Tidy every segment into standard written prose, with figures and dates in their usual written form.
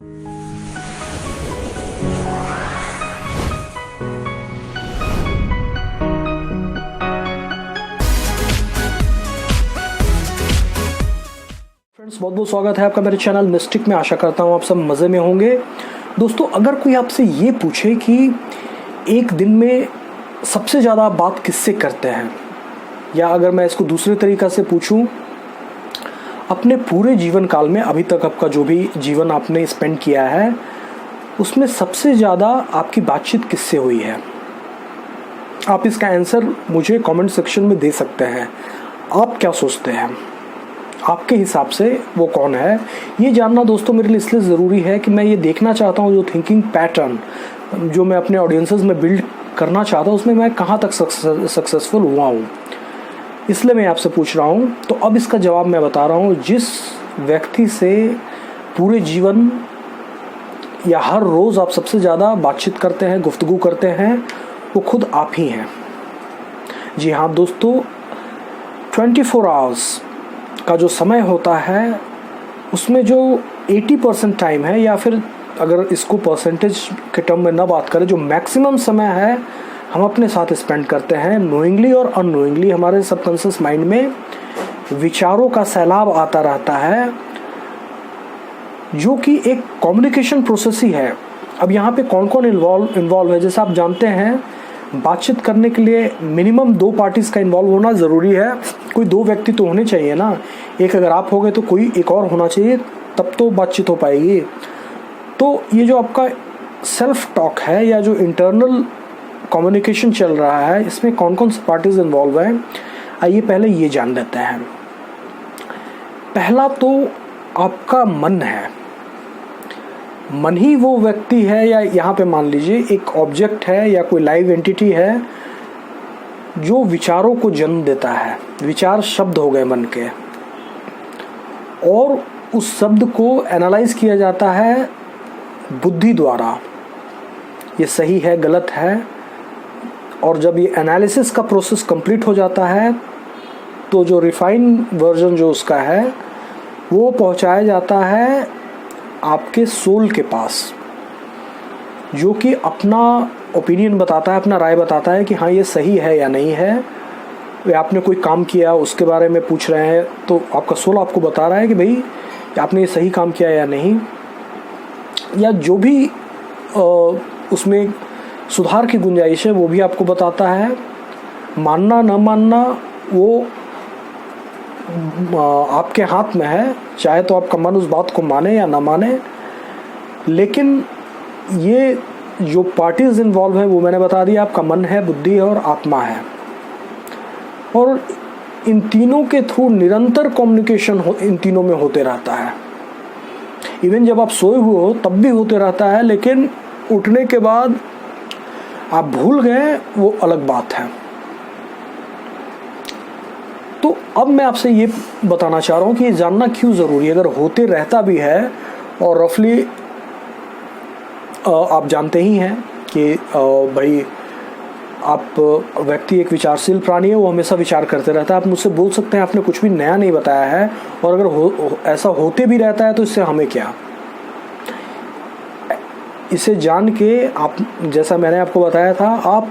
Friends, बहुत बहुत स्वागत है आपका मेरे चैनल मिस्टिक में। आशा करता हूँ आप सब मज़े में होंगे। दोस्तों, अगर कोई आपसे ये पूछे कि एक दिन में सबसे ज़्यादा आप बात किससे करते हैं, या अगर मैं इसको दूसरे तरीक़ा से पूछूं, अपने पूरे जीवन काल में अभी तक आपका जो भी जीवन आपने स्पेंड किया है उसमें सबसे ज़्यादा आपकी बातचीत किससे हुई है, आप इसका आंसर मुझे कमेंट सेक्शन में दे सकते हैं। आप क्या सोचते हैं, आपके हिसाब से वो कौन है? ये जानना दोस्तों मेरे लिए इसलिए ज़रूरी है कि मैं ये देखना चाहता हूँ जो थिंकिंग पैटर्न जो मैं अपने ऑडियंसेस में बिल्ड करना चाहता हूँ उसमें मैं कहाँ तक सक्सेसफुल हुआ हूँ। इसलिए मैं आपसे पूछ रहा हूँ। तो अब इसका जवाब मैं बता रहा हूँ। जिस व्यक्ति से पूरे जीवन या हर रोज़ आप सबसे ज़्यादा बातचीत करते हैं, गुफ्तगू करते हैं, वो खुद आप ही हैं। जी हाँ दोस्तों, 24 आवर्स का जो समय होता है उसमें जो 80% टाइम है, या फिर अगर इसको परसेंटेज के टर्म में ना बात करें, जो मैक्सिमम समय है हम अपने साथ स्पेंड करते हैं। नोइंगली और अननोइंगली हमारे सबकॉन्शियस माइंड में विचारों का सैलाब आता रहता है, जो कि एक कम्युनिकेशन प्रोसेस ही है। अब यहाँ पे कौन कौन इन्वॉल्व है, जैसे आप जानते हैं बातचीत करने के लिए मिनिमम 2 पार्टीज़ का इन्वॉल्व होना ज़रूरी है। कोई 2 व्यक्ति तो होने चाहिए ना, एक अगर आप हो गए तो कोई एक और होना चाहिए, तब तो बातचीत हो पाएगी। तो ये जो आपका सेल्फ टॉक है या जो इंटरनल कम्युनिकेशन चल रहा है, इसमें कौन कौन सी पार्टीज़ इन्वॉल्व हैं, आइए पहले ये जान लेते हैं। पहला तो आपका मन है। मन ही वो व्यक्ति है, या यहाँ पे मान लीजिए एक ऑब्जेक्ट है या कोई लाइव एंटिटी है जो विचारों को जन्म देता है। विचार शब्द हो गए मन के, और उस शब्द को एनालाइज किया जाता है बुद्धि द्वारा, ये सही है गलत है। और जब ये एनालिसिस का प्रोसेस कंप्लीट हो जाता है तो जो रिफाइन वर्जन जो उसका है वो पहुंचाया जाता है आपके सोल के पास, जो कि अपना ओपिनियन बताता है, अपना राय बताता है कि हाँ ये सही है या नहीं है। या आपने कोई काम किया उसके बारे में पूछ रहे हैं तो आपका सोल आपको बता रहा है कि भाई आपने ये सही काम किया या नहीं, या जो भी उसमें सुधार की गुंजाइश है वो भी आपको बताता है। मानना न मानना वो आपके हाथ में है, चाहे तो आपका मन उस बात को माने या ना माने। लेकिन ये जो पार्टीज इन्वॉल्व है वो मैंने बता दिया, आपका मन है, बुद्धि है और आत्मा है। और इन तीनों के थ्रू निरंतर कम्युनिकेशन इन तीनों में होते रहता है। इवन जब आप सोए हुए हो तब भी होते रहता है, लेकिन उठने के बाद आप भूल गए वो अलग बात है। तो अब मैं आपसे ये बताना चाह रहा हूँ कि ये जानना क्यों ज़रूरी है। अगर होते रहता भी है, और रफली आप जानते ही हैं कि भाई आप व्यक्ति एक विचारशील प्राणी है, वो हमेशा विचार करते रहता है। आप मुझसे बोल सकते हैं आपने कुछ भी नया नहीं बताया है, और अगर ऐसा होते भी रहता है तो इससे हमें क्या। इसे जान के आप, जैसा मैंने आपको बताया था, आप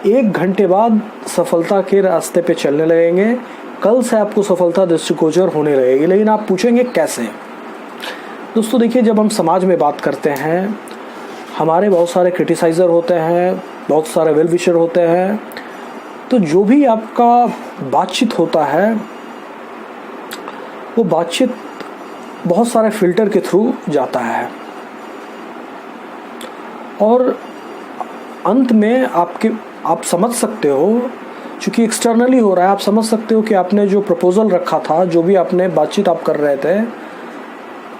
1 घंटे बाद सफलता के रास्ते पे चलने लगेंगे। कल से आपको सफलता दृष्टिगोचर होने लगेगी। लेकिन आप पूछेंगे कैसे? दोस्तों देखिए, जब हम समाज में बात करते हैं, हमारे बहुत सारे क्रिटिसाइज़र होते हैं, बहुत सारे वेल विशर होते हैं। तो जो भी आपका बातचीत होता है वो बातचीत बहुत सारे फिल्टर के थ्रू जाता है, और अंत में आप समझ सकते हो, चूँकि एक्सटर्नली हो रहा है, आप समझ सकते हो कि आपने जो प्रपोज़ल रखा था, जो भी आपने बातचीत आप कर रहे थे,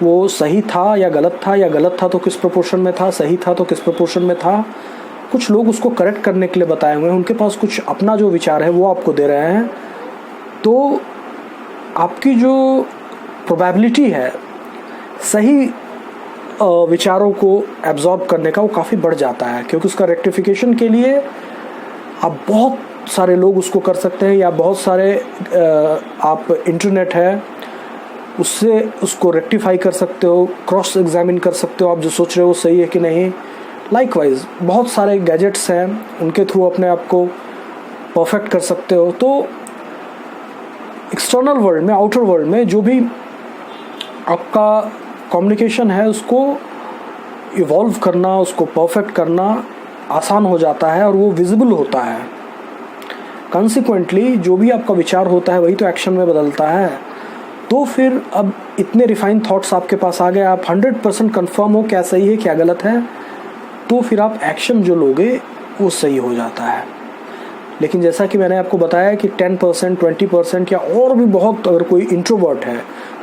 वो सही था या गलत था, या गलत था तो किस प्रोपोर्शन में था, सही था तो किस प्रोपोर्शन में था। कुछ लोग उसको करेक्ट करने के लिए बताए हुए हैं, उनके पास कुछ अपना जो विचार है वो आपको दे रहे हैं। तो आपकी जो प्रोबेबिलिटी है सही विचारों को एब्जॉर्ब करने का, वो काफ़ी बढ़ जाता है, क्योंकि उसका रेक्टिफिकेशन के लिए आप बहुत सारे लोग उसको कर सकते हैं, या बहुत सारे आप इंटरनेट है उससे उसको रेक्टिफाई कर सकते हो, क्रॉस एग्जामिन कर सकते हो आप जो सोच रहे हो सही है कि नहीं। लाइकवाइज बहुत सारे गैजेट्स हैं, उनके थ्रू अपने आप को परफेक्ट कर सकते हो। तो एक्सटर्नल वर्ल्ड में, आउटर वर्ल्ड में जो भी आपका कम्युनिकेशन है उसको इवॉल्व करना, उसको परफेक्ट करना आसान हो जाता है और वो विजिबल होता है। कंसिक्वेंटली जो भी आपका विचार होता है वही तो एक्शन में बदलता है। तो फिर अब इतने रिफाइंड थॉट्स आपके पास आ गए, आप 100% कन्फर्म हो क्या सही है क्या गलत है, तो फिर आप एक्शन जो लोगे वो सही हो जाता है। लेकिन जैसा कि मैंने आपको बताया कि 10%, 20% या और भी बहुत, अगर कोई इंट्रोवर्ट है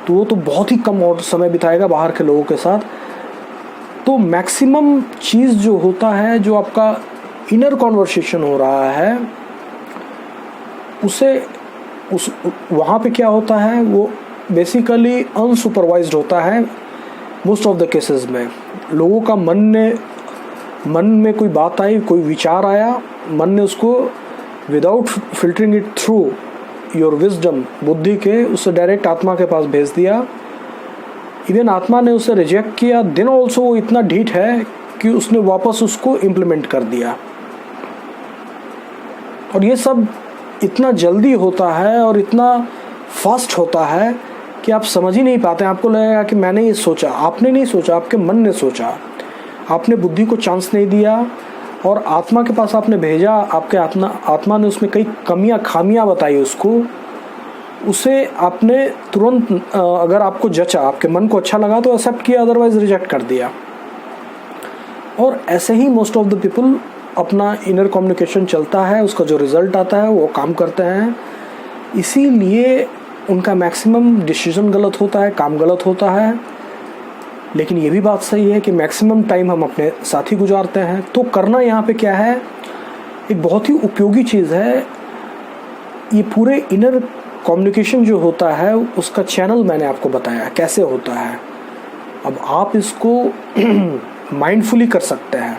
तो वो तो बहुत ही कम और समय बिताएगा बाहर के लोगों के साथ। तो मैक्सिमम चीज़ जो होता है, जो आपका इनर कॉन्वर्सेशन हो रहा है, उस वहाँ पे क्या होता है, वो बेसिकली अनसुपरवाइज्ड होता है मोस्ट ऑफ द केसेस में। लोगों का मन में कोई बात आई, कोई विचार आया, मन ने उसको without filtering it through your wisdom, बुद्धि के, उससे डायरेक्ट आत्मा के पास भेज दिया। इवन आत्मा ने उसे रिजेक्ट किया, देन ऑल्सो वो इतना ढीठ है कि उसने वापस उसको इम्प्लीमेंट कर दिया। और ये सब इतना जल्दी होता है और इतना फास्ट होता है कि आप समझ ही नहीं पाते। आपको लगेगा कि मैंने ये सोचा, आपने नहीं सोचा, आपके मन ने सोचा, आपने बुद्धि को चांस नहीं दिया और आत्मा के पास आपने भेजा। आपके आत्मा ने उसमें कई खामियां बताई उसको, उसे आपने तुरंत, अगर आपको जचा, आपके मन को अच्छा लगा तो एक्सेप्ट किया, अदरवाइज रिजेक्ट कर दिया। और ऐसे ही मोस्ट ऑफ द पीपल अपना इनर कम्युनिकेशन चलता है, उसका जो रिजल्ट आता है वो काम करते हैं। इसीलिए उनका मैक्सिमम डिसीजन गलत होता है, काम गलत होता है। लेकिन ये भी बात सही है कि मैक्सिमम टाइम हम अपने साथ ही गुजारते हैं। तो करना यहाँ पे क्या है, एक बहुत ही उपयोगी चीज़ है। ये पूरे इनर कम्युनिकेशन जो होता है उसका चैनल मैंने आपको बताया कैसे होता है। अब आप इसको माइंडफुली कर सकते हैं।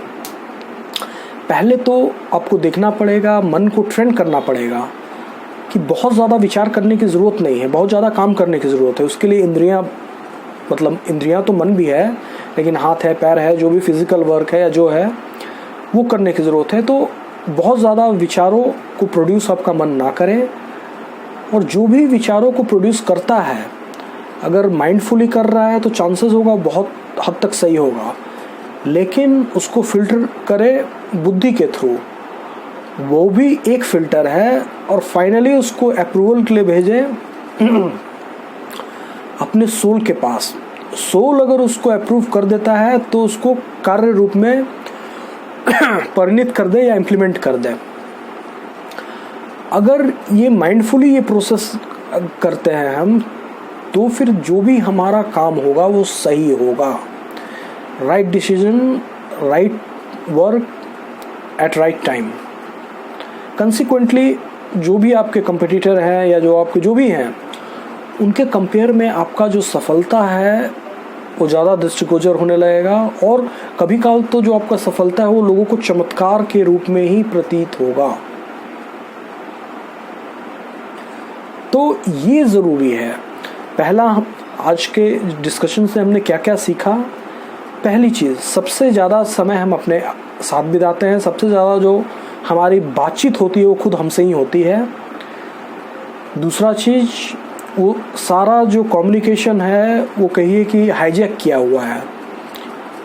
पहले तो आपको देखना पड़ेगा, मन को ट्रेन करना पड़ेगा कि बहुत ज़्यादा विचार करने की ज़रूरत नहीं है, बहुत ज़्यादा काम करने की ज़रूरत है। उसके लिए इंद्रियां तो मन भी है, लेकिन हाथ है, पैर है, जो भी फिजिकल वर्क है या जो है वो करने की ज़रूरत है। तो बहुत ज़्यादा विचारों को प्रोड्यूस आपका मन ना करे, और जो भी विचारों को प्रोड्यूस करता है अगर माइंडफुली कर रहा है तो चांसेस होगा बहुत हद तक सही होगा। लेकिन उसको फिल्टर करे बुद्धि के थ्रू, वो भी एक फिल्टर है। और फाइनली उसको अप्रूवल के लिए भेजे अपने सोल के पास। सोल अगर उसको अप्रूव कर देता है तो उसको कार्य रूप में परिणित कर दे या इम्प्लीमेंट कर दे। अगर ये माइंडफुली ये प्रोसेस करते हैं हम, तो फिर जो भी हमारा काम होगा वो सही होगा। Right decision, right work at right time. Consequently जो भी आपके कंपटीटर हैं या जो आपके जो भी हैं, उनके कंपेयर में आपका जो सफलता है वो ज़्यादा दृष्टिगोचर होने लगेगा। और कभी काल तो जो आपका सफलता है वो लोगों को चमत्कार के रूप में ही प्रतीत होगा। तो ये ज़रूरी है। पहला, आज के डिस्कशन से हमने क्या क्या सीखा। पहली चीज़, सबसे ज़्यादा समय हम अपने साथ बिताते हैं, सबसे ज़्यादा जो हमारी बातचीत होती है वो खुद हमसे ही होती है। दूसरा चीज़, वो सारा जो कम्युनिकेशन है वो कहिए कि हाईजैक किया हुआ है,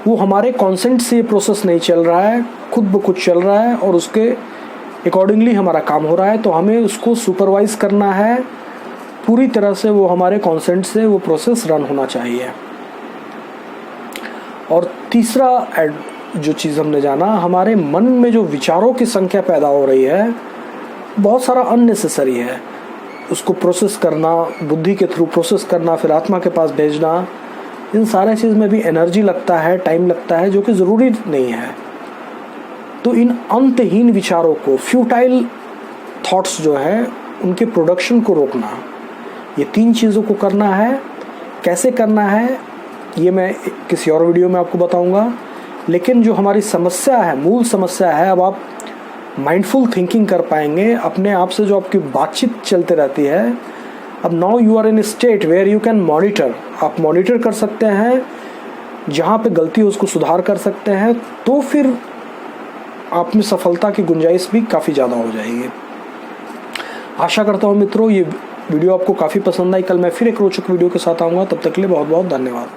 वो हमारे कॉन्सेंट से ये प्रोसेस नहीं चल रहा है, खुद ब खुद चल रहा है और उसके अकॉर्डिंगली हमारा काम हो रहा है। तो हमें उसको सुपरवाइज करना है पूरी तरह से, वो हमारे कॉन्सेंट से वो प्रोसेस रन होना चाहिए। और तीसरा जो चीज़ हमने जाना, हमारे मन में जो विचारों की संख्या पैदा हो रही है बहुत सारा अननेसेसरी है। उसको प्रोसेस करना, बुद्धि के थ्रू प्रोसेस करना, फिर आत्मा के पास भेजना, इन सारे चीज़ में भी एनर्जी लगता है, टाइम लगता है, जो कि ज़रूरी नहीं है। तो इन अंतहीन विचारों को, फ्यूटाइल थॉट्स जो है, उनके प्रोडक्शन को रोकना, ये 3 चीज़ों को करना है। कैसे करना है ये मैं किसी और वीडियो में आपको बताऊंगा। लेकिन जो हमारी समस्या है, मूल समस्या है, अब आप माइंडफुल थिंकिंग कर पाएंगे। अपने आप से जो आपकी बातचीत चलते रहती है अब now you are in state where you can monitor, आप मॉनिटर कर सकते हैं, जहाँ पे गलती है उसको सुधार कर सकते हैं, तो फिर आप में सफलता की गुंजाइश भी काफ़ी ज़्यादा हो जाएगी। आशा करता हूँ मित्रों ये वीडियो आपको काफ़ी पसंद आई। कल मैं फिर एक रोचक वीडियो के साथ आऊँगा, तब तक के लिए बहुत बहुत धन्यवाद।